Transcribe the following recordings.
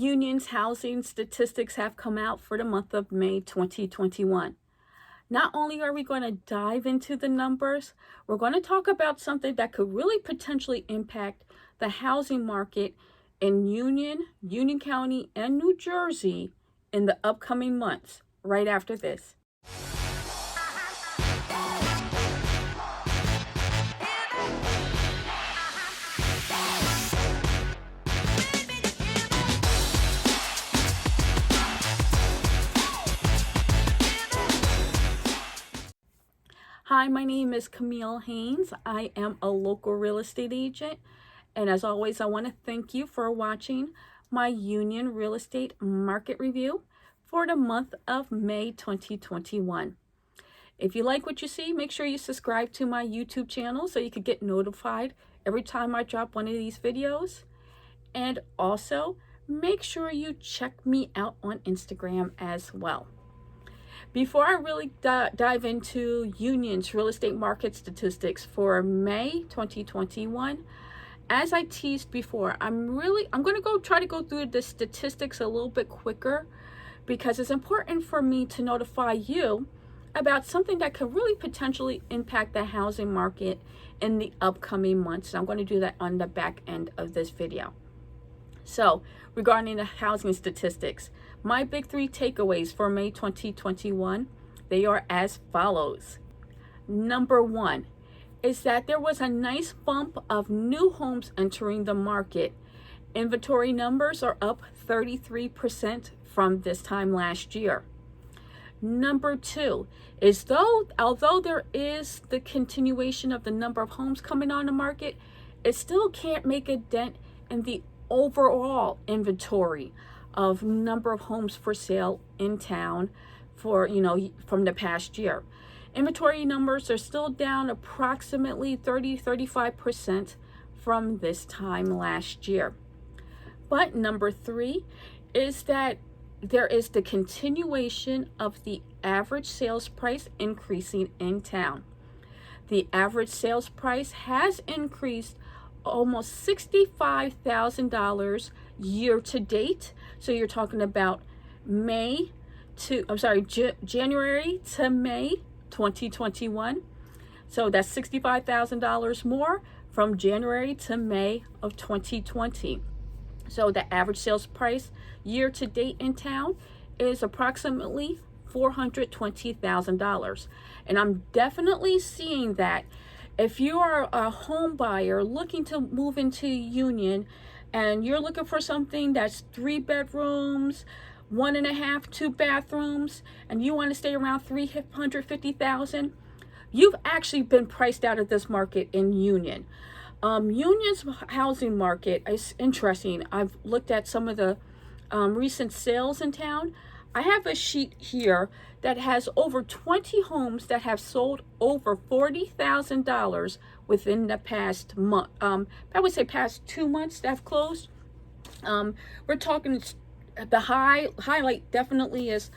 Union's housing statistics have come out for the month of May 2021. Not only are we going to dive into the numbers, we're going to talk about something that could really potentially impact the housing market in Union County, and New Jersey in the upcoming months, right after this. Hi, my name is Camille Haynes. I am a local real estate agent. And as always, I want to thank you for watching my Union real estate market review for the month of May 2021. If you like what you see, make sure you subscribe to my YouTube channel so you can get notified every time I drop one of these videos. And also, make sure you check me out on Instagram as well. Before I really dive into Union's real estate market statistics for May 2021, as I teased before, I'm going to try to go through the statistics a little bit quicker because it's important for me to notify you about something that could really potentially impact the housing market in the upcoming months. And I'm going to do that on the back end of this video. So, regarding the housing statistics, my big three takeaways for May 2021, they are as follows. Number one is that there was a nice bump of new homes entering the market. Inventory numbers are up 33% from this time last year. Number two is although there is the continuation of the number of homes coming on the market, it still can't make a dent in the overall inventory of number of homes for sale in town from the past year. Inventory numbers are still down approximately 30-35% from this time last year. But number three is that there is the continuation of the average sales price increasing in town. The average sales price has increased almost $65,000 year to date. So you're talking about January to May 2021. So that's $65,000 more from January to May of 2020. So the average sales price year to date in town is approximately $420,000. And I'm definitely seeing that if you are a home buyer looking to move into Union and you're looking for something that's 3 bedrooms, 1.5, 2 bathrooms, and you want to stay around $350,000, you've actually been priced out of this market in Union. Union's housing market is interesting. I've looked at some of the recent sales in town. I have a sheet here that has over 20 homes that have sold over $40,000 within the past month. I would say past 2 months that have closed. We're talking the highlight definitely is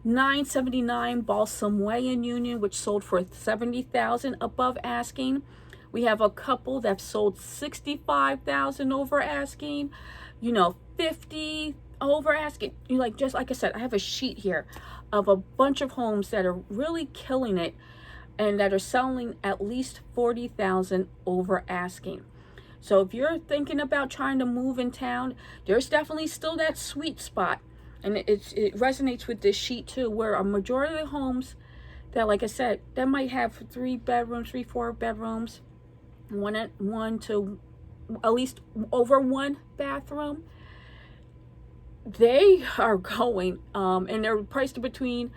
979 Balsam Way in Union, which sold for $70,000 above asking. We have a couple that sold $65,000 over asking, 50 over asking. Just like I said, I have a sheet here of a bunch of homes that are really killing it and that are selling at least $40,000 over asking. So if you're thinking about trying to move in town, there's definitely still that sweet spot. And it resonates with this sheet too, where a majority of the homes that, like I said, that might have 3 bedrooms, 4 bedrooms, one to at least over 1 bathroom, they are going and they're priced between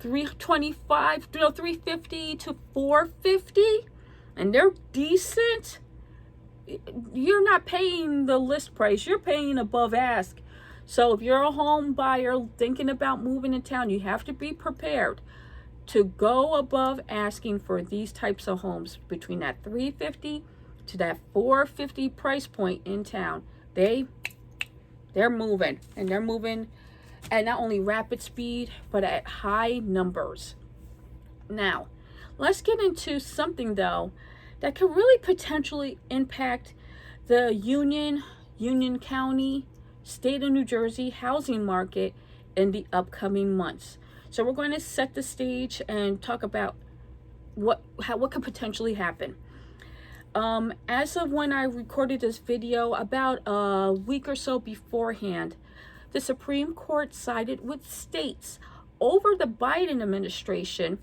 $350 to $450, and they're decent. You're not paying the list price, you're paying above ask. So if you're a home buyer thinking about moving in town, you have to be prepared to go above asking for these types of homes between that $350 to that $450 price point in town. They're moving, and they're moving at not only rapid speed but at high numbers. Now, let's get into something though that could really potentially impact the Union County state of New Jersey housing market in the upcoming months. So we're going to set the stage and talk about what could potentially happen. As of when I recorded this video, about a week or so beforehand, the Supreme Court sided with states over the Biden administration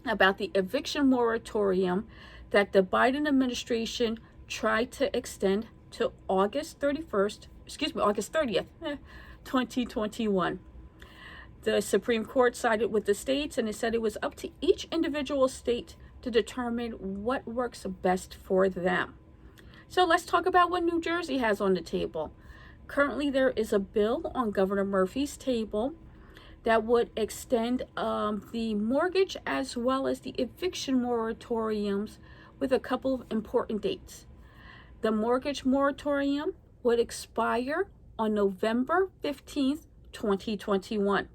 about the eviction moratorium that the Biden administration tried to extend to August 30th, 2021. The Supreme Court sided with the states, and it said it was up to each individual state to determine what works best for them. So let's talk about what New Jersey has on the table. Currently, there is a bill on Governor Murphy's table that would extend the mortgage as well as the eviction moratoriums with a couple of important dates. The mortgage moratorium would expire on November 15th, 2021.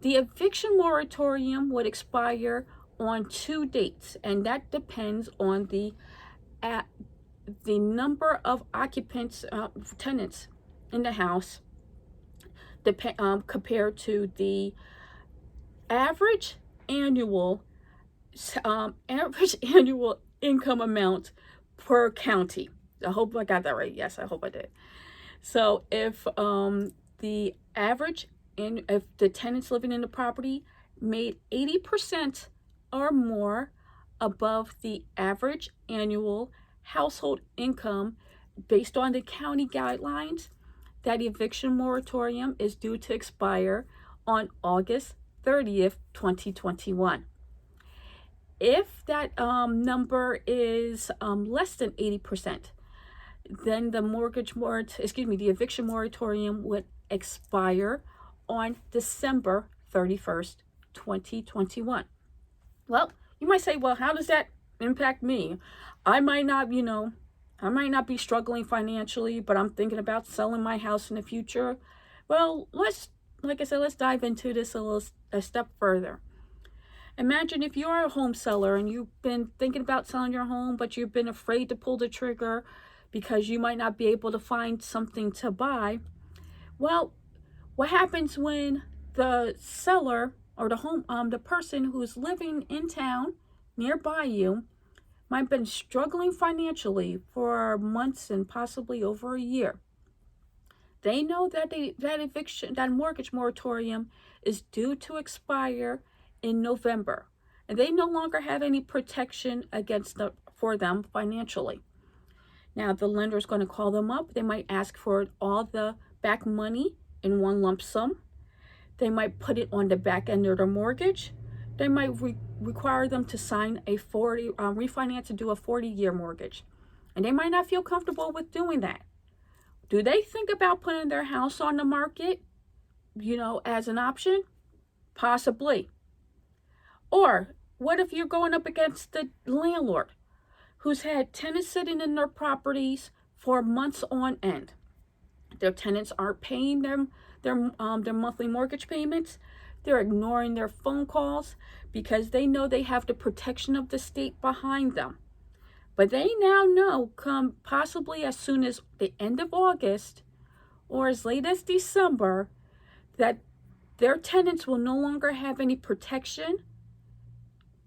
The eviction moratorium would expire on 2 dates, and that depends on the number of occupants, tenants in the house, compared to the average annual income amount per county. I hope I got that right. Yes, I hope I did. So if the average, and if the tenants living in the property made 80% or more above the average annual household income based on the county guidelines, that eviction moratorium is due to expire on August 30th, 2021. If that number is less than 80%, then the eviction moratorium would expire on December 31st, 2021. Well, you might say, well, how does that impact me? I might not be struggling financially, but I'm thinking about selling my house in the future. Well, let's dive into this a step further. Imagine if you're a home seller and you've been thinking about selling your home, but you've been afraid to pull the trigger because you might not be able to find something to buy. Well, what happens when the seller or the person who's living in town nearby you might have been struggling financially for months and possibly over a year? They know that that mortgage moratorium is due to expire in November, and they no longer have any protection for them financially. Now, the lender is going to call them up. They might ask for all the back money in one lump sum. They might put it on the back end of their mortgage. They might require them to sign a refinance to do a 40-year mortgage. And they might not feel comfortable with doing that. Do they think about putting their house on the market, as an option? Possibly. Or what if you're going up against the landlord who's had tenants sitting in their properties for months on end? Their tenants aren't paying them their monthly mortgage payments. They're ignoring their phone calls because they know they have the protection of the state behind them. But they now know, come possibly as soon as the end of August or as late as December, that their tenants will no longer have any protection,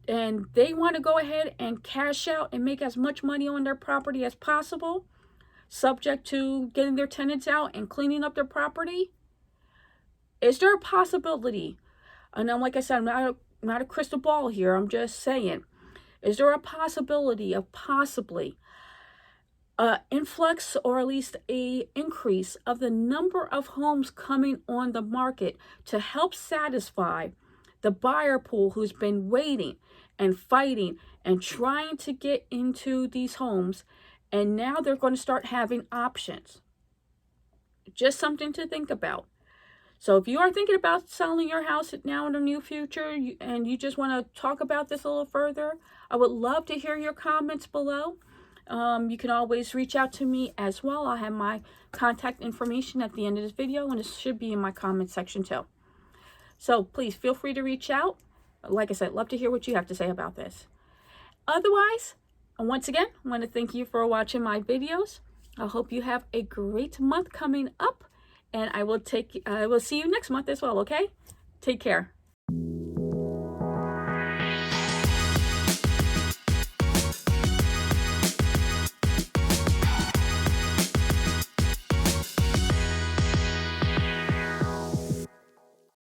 and they want to go ahead and cash out and make as much money on their property as possible, subject to getting their tenants out and cleaning up their property. Is there a possibility? And like I said, I'm not a crystal ball here. I'm just saying, is there a possibility of possibly influx, or at least a increase of the number of homes coming on the market to help satisfy the buyer pool who's been waiting and fighting and trying to get into these homes, and now they're going to start having options? Just something to think about. So if you are thinking about selling your house now in the near future, and you just want to talk about this a little further, I would love to hear your comments below. You can always reach out to me as well. I'll have my contact information at the end of this video, and it should be in my comment section too. So please feel free to reach out. Like I said, I'd love to hear what you have to say about this. Otherwise, once again, I want to thank you for watching my videos. I hope you have a great month coming up, and I will see you next month as well, okay? Take care.